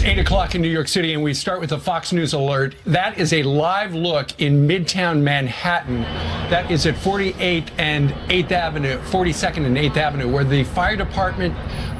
8 o'clock in New York City, and we start with a Fox News alert. That is a live look in Midtown Manhattan. That is at 42nd and 8th Avenue, where the fire department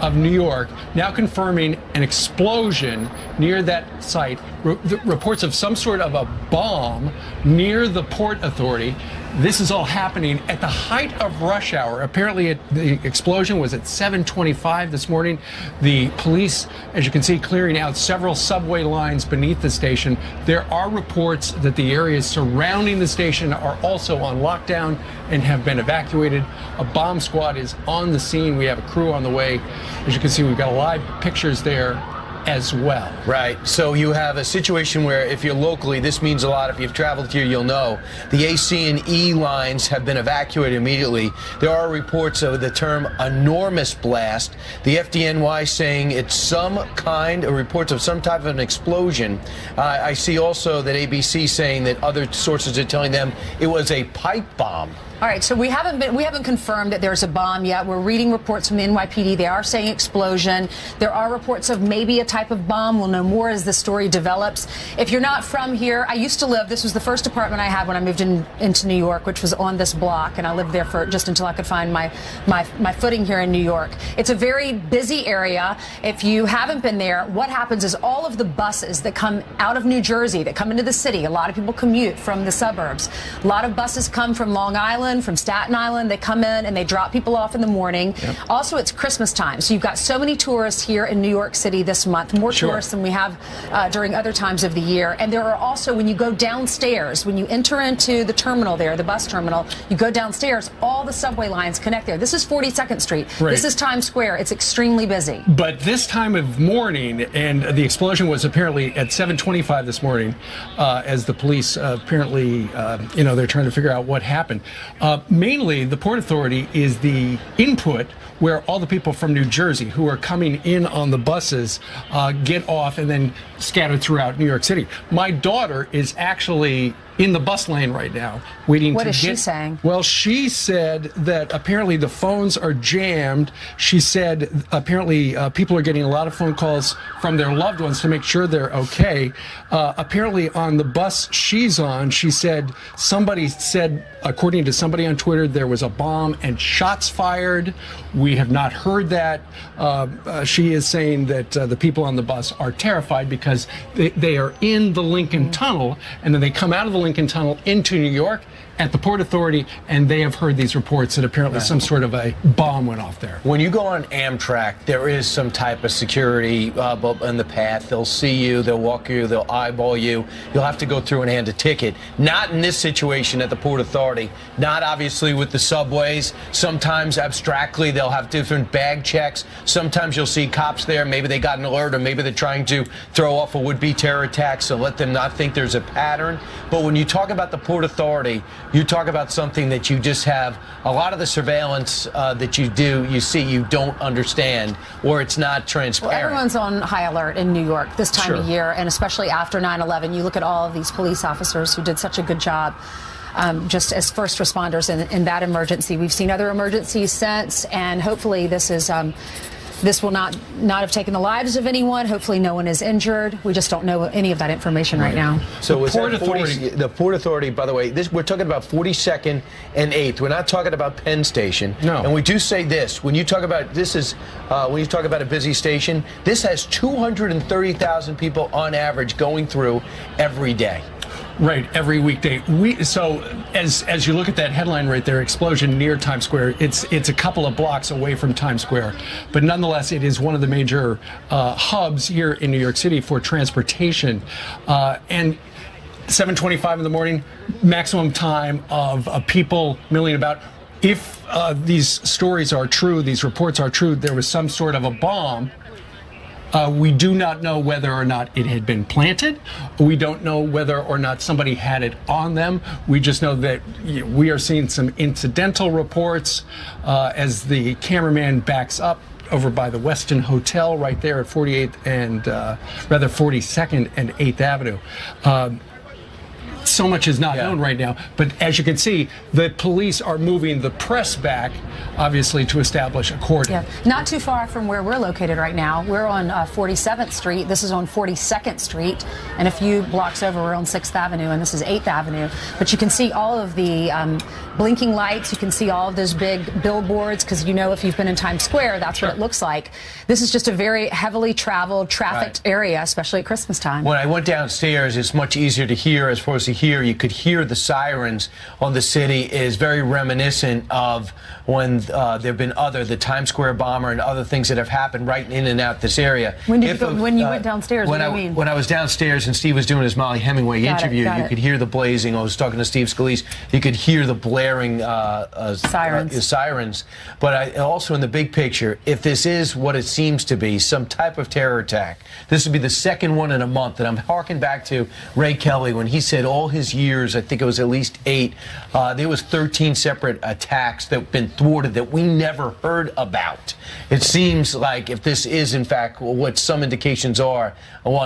of New York now confirming an explosion near that site. Reports of some sort of a bomb near the Port Authority. This is all happening at the height of rush hour. Apparently, the explosion was at 7:25 this morning. The police, as you can see, clearing out several subway lines beneath the station. There are reports that the areas surrounding the station are also on lockdown and have been evacuated. A bomb squad is on the scene. We have a crew on the way. As you can see, we've got live pictures there as well. Right. So you have a situation where if you're locally, this means a lot. If you've traveled here, you'll know. The AC and E lines have been evacuated immediately. There are reports of the term enormous blast. The FDNY saying it's some kind, or reports of some type of an explosion. I see also that ABC saying that other sources are telling them it was a pipe bomb. All right, so we haven't confirmed that there's a bomb yet. We're reading reports from the NYPD. They are saying explosion. There are reports of maybe a type of bomb. We'll know more as the story develops. If you're not from here, I used to live, this was the first apartment I had when I moved into New York, which was on this block, and I lived there for just until I could find my footing here in New York. It's a very busy area. If you haven't been there, what happens is all of the buses that come out of New Jersey, that come into the city, a lot of people commute from the suburbs. A lot of buses come from Long Island, from Staten Island. They come in and they drop people off in the morning. Yep. Also, it's Christmas time, so you've got so many tourists here in New York City this month, more tourists than we have during other times of the year. And there are also, when you go downstairs, when you enter into the terminal there, the bus terminal, you go downstairs, all the subway lines connect there. This is 42nd Street. Right. This is Times Square. It's extremely busy. But this time of morning, and the explosion was apparently at 7:25 this morning, as the police apparently, they're trying to figure out what happened. Mainly, the Port Authority is the input where all the people from New Jersey who are coming in on the buses get off and then scattered throughout New York City. My daughter is actually in the bus lane right now, waiting to get... What is she saying? Well, she said that apparently the phones are jammed. She said apparently people are getting a lot of phone calls from their loved ones to make sure they're okay. Apparently on the bus she's on, she said somebody said, according to somebody on Twitter, there was a bomb and shots fired. We have not heard that. She is saying that the people on the bus are terrified because they are in the Lincoln Tunnel, and then they come out of the Lincoln Tunnel into New York at the Port Authority, and they have heard these reports that apparently some sort of a bomb went off there. When you go on Amtrak, there is some type of security in the path. They'll see you, they'll walk you, they'll eyeball you. You'll have to go through and hand a ticket. Not in this situation at the Port Authority. Not obviously with the subways. Sometimes abstractly they'll have different bag checks. Sometimes you'll see cops there. Maybe they got an alert, or maybe they're trying to throw off a would-be terror attack, so let them not think there's a pattern. But when you talk about the Port Authority, you talk about something that you just have a lot of the surveillance that you see, you don't understand, or it's not transparent. Well, everyone's on high alert in New York this time of year, and especially after 9/11. You look at all of these police officers who did such a good job. Just as first responders in that emergency. We've seen other emergencies since, and hopefully this will not have taken the lives of anyone. Hopefully no one is injured. We just don't know any of that information right now. So the Port Authority, by the way, we're talking about 42nd and 8th. We're not talking about Penn Station. No. And we do say this, when you talk about when you talk about a busy station, this has 230,000 people on average going through every day. Right, every weekday. So as you look at that headline right there, explosion near Times Square, it's a couple of blocks away from Times Square, but nonetheless, it is one of the major hubs here in New York City for transportation. And 7:25 in the morning, maximum time of people milling about. If these stories are true, these reports are true, there was some sort of a bomb. We do not know whether or not it had been planted. We don't know whether or not somebody had it on them. We just know that we are seeing some incidental reports as the cameraman backs up over by the Westin Hotel right there at 42nd and 8th Avenue. so much is not known right now. But as you can see, the police are moving the press back, obviously, to establish a cordon. Yeah, not too far from where we're located right now. We're on 47th Street. This is on 42nd Street. And a few blocks over, we're on 6th Avenue, and this is 8th Avenue. But you can see all of the blinking lights. You can see all of those big billboards, because you know if you've been in Times Square, that's what it looks like. This is just a very heavily traveled, trafficked area, especially at Christmas time. When I went downstairs, it's much easier to hear as opposed to hear. You could hear the sirens on the city. Is very reminiscent of when there have been the Times Square bomber and other things that have happened right in and out this area. When did when you went downstairs, what do you mean? When I was downstairs and Steve was doing his Molly Hemingway interview, you could hear the blazing. I was talking to Steve Scalise. You could hear the blaring sirens. But also in the big picture, if this is what it seems to be, some type of terror attack, this would be the second one in a month. And I'm harking back to Ray Kelly when he said all his years, I think it was at least 8, there was 13 separate attacks that have been thwarted that we never heard about. It seems like if this is in fact what some indications are,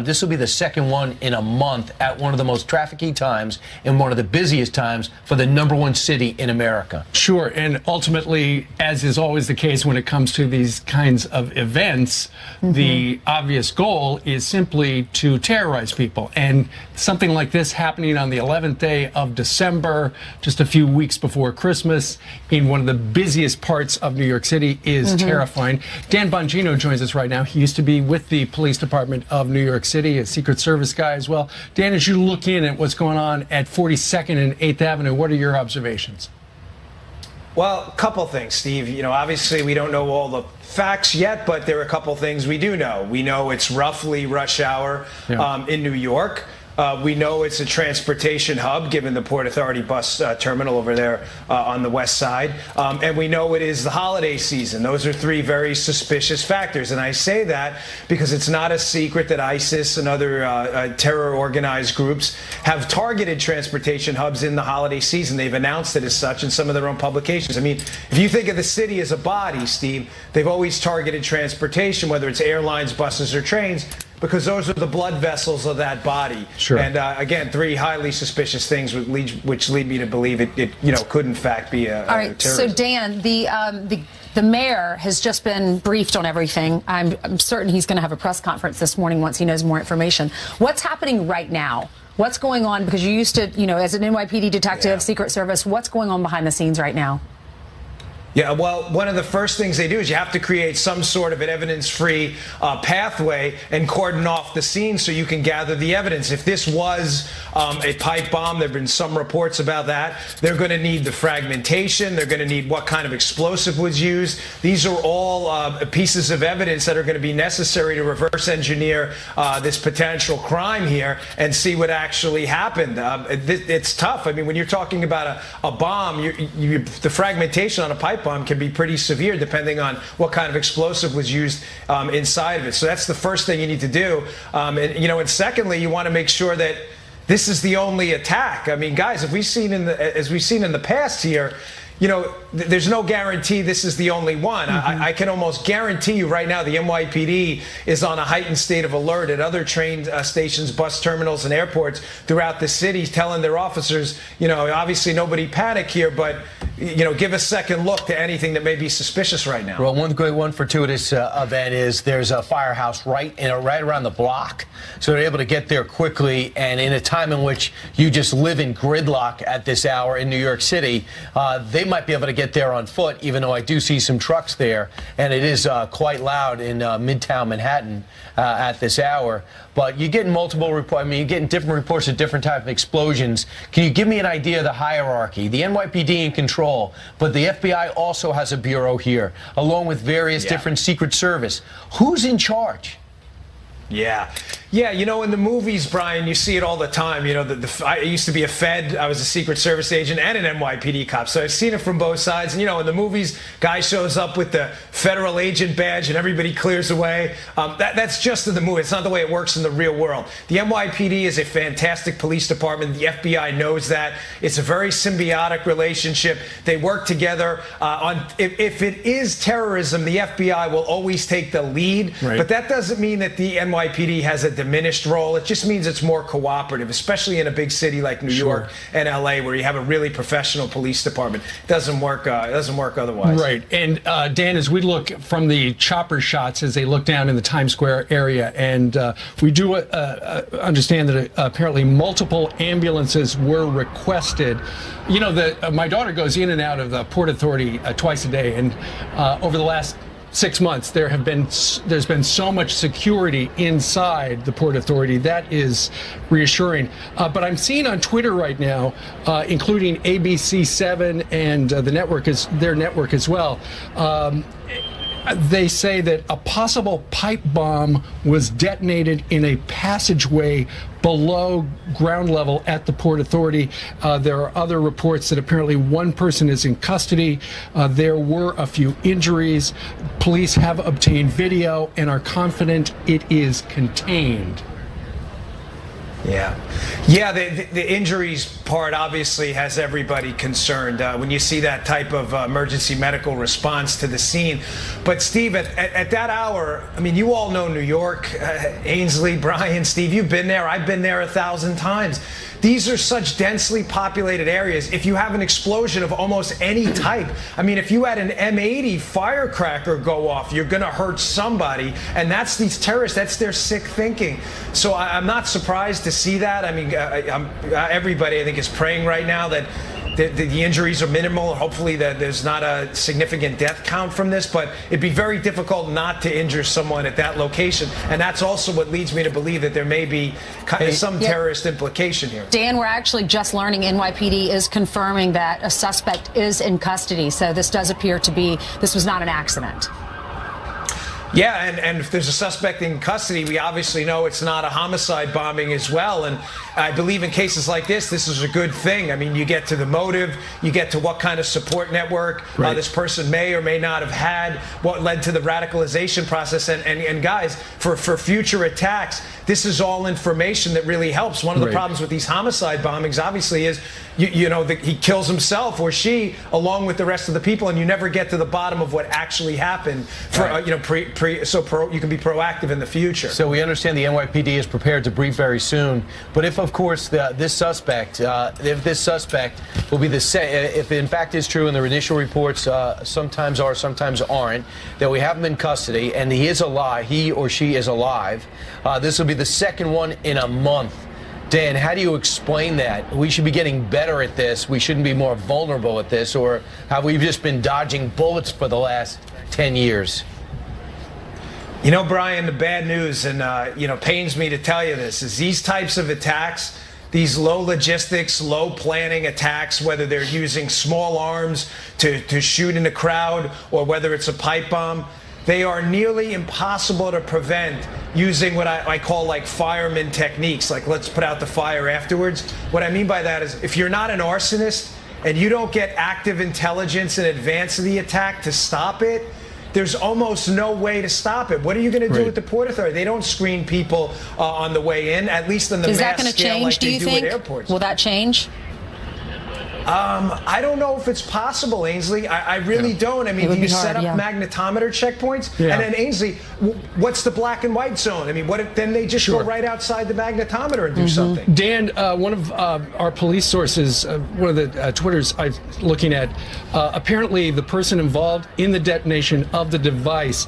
this will be the second one in a month at one of the most trafficky times and one of the busiest times for the #1 city in America. Sure, and ultimately, as is always the case when it comes to these kinds of events, the obvious goal is simply to terrorize people. And something like this happening on the 11th day of December, just a few weeks before Christmas, in one of the busiest parts of New York City is terrifying. Dan Bongino joins us right now. He used to be with the police department of New York City, a Secret Service guy as well. Dan, as you look in at what's going on at 42nd and 8th Avenue, what are your observations? Well, a couple things, Steve. You know, obviously we don't know all the facts yet, but there are a couple things we do know. We know it's roughly rush hour in New York. We know it's a transportation hub, given the Port Authority bus terminal over there on the west side. And we know it is the holiday season. Those are 3 very suspicious factors. And I say that because it's not a secret that ISIS and other terror organized groups have targeted transportation hubs in the holiday season. They've announced it as such in some of their own publications. I mean, if you think of the city as a body, Steve, they've always targeted transportation, whether it's airlines, buses, or trains, because those are the blood vessels of that body. Sure. And again, 3 highly suspicious things which lead me to believe it could in fact be a All right. So Dan, the mayor has just been briefed on everything. I'm certain he's going to have a press conference this morning once he knows more information. What's happening right now? What's going on? Because you used to, as an NYPD detective, Secret Service, what's going on behind the scenes right now? Yeah, well, one of the first things they do is you have to create some sort of an evidence-free pathway and cordon off the scene so you can gather the evidence. If this was a pipe bomb, there have been some reports about that. They're going to need the fragmentation. They're going to need what kind of explosive was used. These are all pieces of evidence that are going to be necessary to reverse engineer this potential crime here and see what actually happened. It's tough. I mean, when you're talking about a bomb, the fragmentation on a pipe bomb can be pretty severe depending on what kind of explosive was used inside of it. So that's the first thing you need to do. And secondly, you want to make sure that this is the only attack. I mean, guys, as we've seen in the past here, there's no guarantee this is the only one. I can almost guarantee you right now the NYPD is on a heightened state of alert at other train stations, bus terminals, and airports throughout the city, telling their officers, obviously nobody panic here, but, give a second look to anything that may be suspicious right now. Well, one fortuitous event is there's a firehouse right around the block. So they're able to get there quickly, and in a time in which you just live in gridlock at this hour in New York City, they might be able to get there on foot, even though I do see some trucks there, and it is quite loud in Midtown Manhattan at this hour. But you're getting multiple reports. I mean, you're getting different reports of different types of explosions. Can you give me an idea of the hierarchy? The NYPD in control, but the FBI also has a bureau here, along with various different Secret Service. Who's in charge? Yeah, in the movies, Brian, you see it all the time. I used to be a Fed. I was a Secret Service agent and an NYPD cop, so I've seen it from both sides. And, in the movies, guy shows up with the federal agent badge and everybody clears away. That's just in the movie. It's not the way it works in the real world. The NYPD is a fantastic police department. The FBI knows that. It's a very symbiotic relationship. They work together. If it is terrorism, the FBI will always take the lead. Right. But that doesn't mean that the NYPD NYPD has a diminished role. It just means it's more cooperative, especially in a big city like New York and LA, where you have a really professional police department. It doesn't work otherwise. Right. And Dan, as we look from the chopper shots as they look down in the Times Square area, and we do understand that apparently multiple ambulances were requested. You know, my daughter goes in and out of the Port Authority twice a day, and over the last 6 months, there's been so much security inside the Port Authority. That is reassuring. But I'm seeing on Twitter right now, including ABC7 and their network as well. They say that a possible pipe bomb was detonated in a passageway below ground level at the Port Authority. There are other reports that apparently one person is in custody. There were a few injuries. Police have obtained video and are confident it is contained. Yeah, the injuries part obviously has everybody concerned when you see that type of emergency medical response to the scene. But Steve, at that hour, I mean, you all know New York, Ainsley, Brian, Steve, you've been there. I've been there 1,000 times. These are such densely populated areas. If you have an explosion of almost any type, I mean, if you had an M80 firecracker go off, you're going to hurt somebody. And that's these terrorists. That's their sick thinking. So I'm not surprised to see that. I mean, everybody, I think, is praying right now that the injuries are minimal. Hopefully that there's not a significant death count from this, but it'd be very difficult not to injure someone at that location. And that's also what leads me to believe that there may be some terrorist implication here. Dan, we're actually just learning NYPD is confirming that a suspect is in custody. So this does appear to be, this was not an accident. Yeah, and if there's a suspect in custody, we obviously know it's not a homicide bombing as well. And I believe in cases like this is a good thing. I mean, you get to the motive, you get to what kind of support network this person may or may not have had, what led to the radicalization process. And guys, for future attacks, this is all information that really helps. One of the problems with these homicide bombings, obviously, is he kills himself or she along with the rest of the people, and you never get to the bottom of what actually happened. For you can be proactive in the future. So we understand the NYPD is prepared to brief very soon. But if, of course, this suspect will be the same, if in fact is true, and their initial reports sometimes are, sometimes aren't, that we have him in custody and he is alive, he or she is alive, this will be the second one in a month. Dan, how do you explain that? We should be getting better at this. We shouldn't be more vulnerable at this, or have we just been dodging bullets for the last 10 years? You know, Brian, the bad news, and pains me to tell you this, is these types of attacks, these low logistics, low planning attacks, whether they're using small arms to shoot in a crowd or whether it's a pipe bomb, they are nearly impossible to prevent using what I call like fireman techniques, like let's put out the fire afterwards. What I mean by that is if you're not an arsonist and you don't get active intelligence in advance of the attack to stop it, there's almost no way to stop it. What are you going to do with the Port Authority? They don't screen people on the way in, at least on the mass scale like they do at airports. Will that change? I don't know if it's possible, Ainsley. I really don't. I mean, do you set up magnetometer checkpoints? And then, Ainsley, what's the black and white zone? I mean, what if then they just go right outside the magnetometer and do something? Dan, one of our police sources, one of the Twitters I'm looking at, apparently the person involved in the detonation of the device,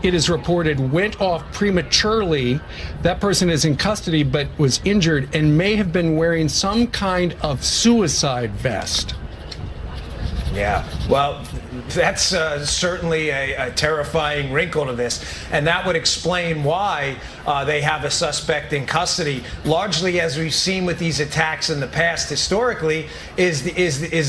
it is reported, went off prematurely. That person is in custody but was injured and may have been wearing some kind of suicide vest. Yeah, well, that's certainly a terrifying wrinkle to this, and that would explain why they have a suspect in custody. Largely, as we've seen with these attacks in the past, historically, is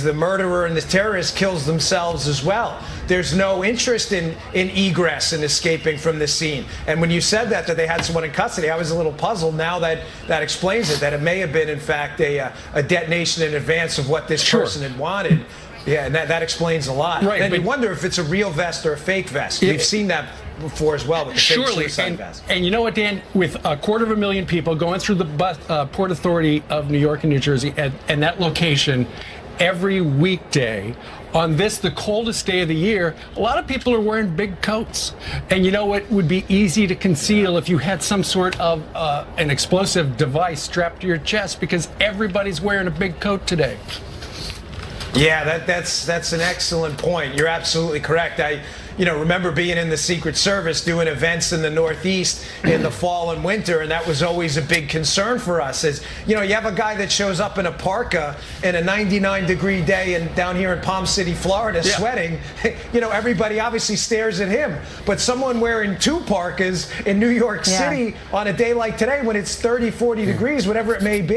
the murderer and the terrorist kills themselves as well. There's no interest in egress and escaping from the scene. And when you said that they had someone in custody, I was a little puzzled. Now that explains it, that it may have been, in fact, a detonation in advance of what this person had wanted. Yeah, and that explains a lot. Right, and you wonder if it's a real vest or a fake vest. We've seen that before as well with the fake suicide vest. And you know what, Dan? With 250,000 people going through the Port Authority of New York and New Jersey and that location every weekday, on this, the coldest day of the year, a lot of people are wearing big coats. And you know what would be easy to conceal if you had some sort of an explosive device strapped to your chest, because everybody's wearing a big coat today. Yeah, that's an excellent point. You're absolutely correct. I remember being in the Secret Service doing events in the Northeast in the fall and winter, and that was always a big concern for us. Is, you have a guy that shows up in a parka in a 99-degree day and down here in Palm City, Florida, sweating. Everybody obviously stares at him. But someone wearing 2 parkas in New York City on a day like today when it's 30, 40 degrees, whatever it may be.